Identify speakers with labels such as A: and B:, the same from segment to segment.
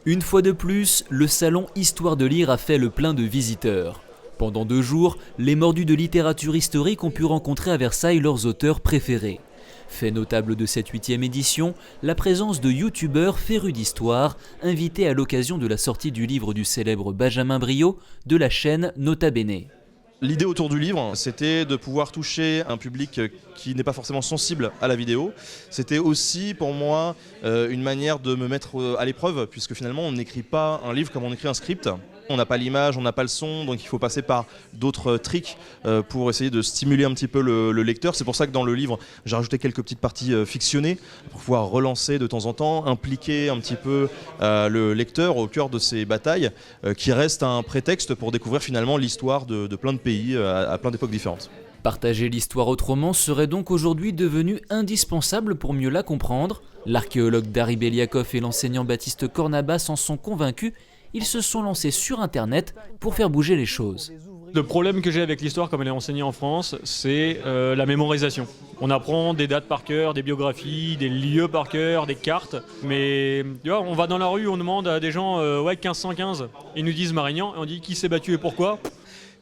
A: Une fois de plus, le salon Histoire de lire a fait le plein de visiteurs. Pendant 2 jours, les mordus de littérature historique ont pu rencontrer à Versailles leurs auteurs préférés. Fait notable de cette 8e édition, la présence de youtubeurs férus d'histoire, invités à l'occasion de la sortie du livre du célèbre Benjamin Briot de la chaîne Nota Bene.
B: L'idée autour du livre, c'était de pouvoir toucher un public qui n'est pas forcément sensible à la vidéo. C'était aussi pour moi une manière de me mettre à l'épreuve, puisque finalement on n'écrit pas un livre comme on écrit un script. On n'a pas l'image, on n'a pas le son, donc il faut passer par d'autres tricks pour essayer de stimuler un petit peu le lecteur. C'est pour ça que dans le livre, j'ai rajouté quelques petites parties fictionnées pour pouvoir relancer de temps en temps, impliquer un petit peu le lecteur au cœur de ces batailles, qui reste un prétexte pour découvrir finalement l'histoire de plein de pays à plein d'époques différentes.
A: Partager l'histoire autrement serait donc aujourd'hui devenu indispensable pour mieux la comprendre. L'archéologue Dari Beliakov et l'enseignant Baptiste Cornabas en sont convaincus. Ils se sont lancés sur Internet pour faire bouger les choses.
C: Le problème que j'ai avec l'histoire comme elle est enseignée en France, c'est la mémorisation. On apprend des dates par cœur, des biographies, des lieux par cœur, des cartes. Mais tu vois, on va dans la rue, on demande à des gens ouais 1515, ils nous disent Marignan, et on dit qui s'est battu et pourquoi.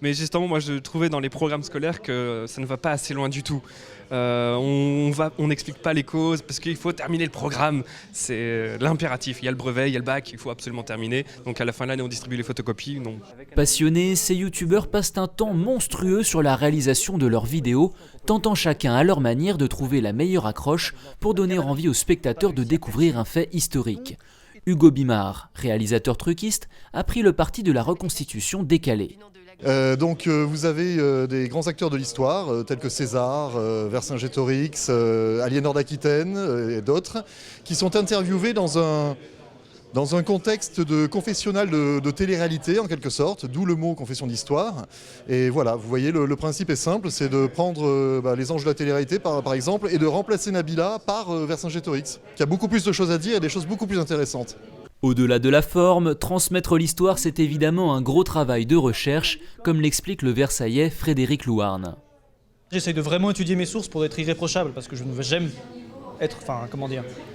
D: Mais justement, moi je trouvais dans les programmes scolaires que ça ne va pas assez loin du tout. On n'explique pas les causes parce qu'il faut terminer le programme. C'est l'impératif. Il y a le brevet, il y a le bac, il faut absolument terminer. Donc à la fin de l'année, on distribue les photocopies. Non.
A: Passionnés, ces youtubeurs passent un temps monstrueux sur la réalisation de leurs vidéos, tentant chacun à leur manière de trouver la meilleure accroche pour donner envie aux spectateurs de découvrir un fait historique. Hugo Bimard, réalisateur truquiste, a pris le parti de la reconstitution décalée.
E: Vous avez des grands acteurs de l'histoire, tels que César, Vercingétorix, Aliénor d'Aquitaine et d'autres, qui sont interviewés dans un contexte de confessionnal de télé-réalité en quelque sorte, d'où le mot confession d'histoire. Et voilà, vous voyez, le principe est simple, c'est de prendre les anges de la télé-réalité par exemple et de remplacer Nabila par Vercingétorix, qui a beaucoup plus de choses à dire et des choses beaucoup plus intéressantes.
A: Au-delà de la forme, transmettre l'histoire, c'est évidemment un gros travail de recherche, comme l'explique le Versaillais Frédéric Louarn.
F: J'essaye de vraiment étudier mes sources pour être irréprochable, parce que j'aime être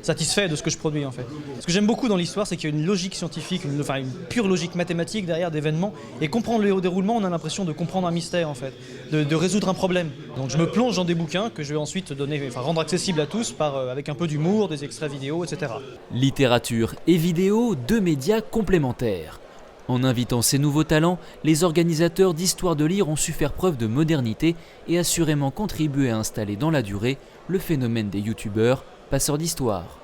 F: satisfait de ce que je produis en fait. Ce que j'aime beaucoup dans l'histoire, c'est qu'il y a une logique scientifique, une pure logique mathématique derrière d'événements, et comprendre le déroulement, on a l'impression de comprendre un mystère en fait, de résoudre un problème. Donc je me plonge dans des bouquins que je vais ensuite rendre accessibles à tous avec un peu d'humour, des extraits vidéo, etc.
A: Littérature et vidéo, 2 médias complémentaires. En invitant ces nouveaux talents, les organisateurs d'Histoire de lire ont su faire preuve de modernité et assurément contribuer à installer dans la durée le phénomène des youtubeurs passeurs d'histoire.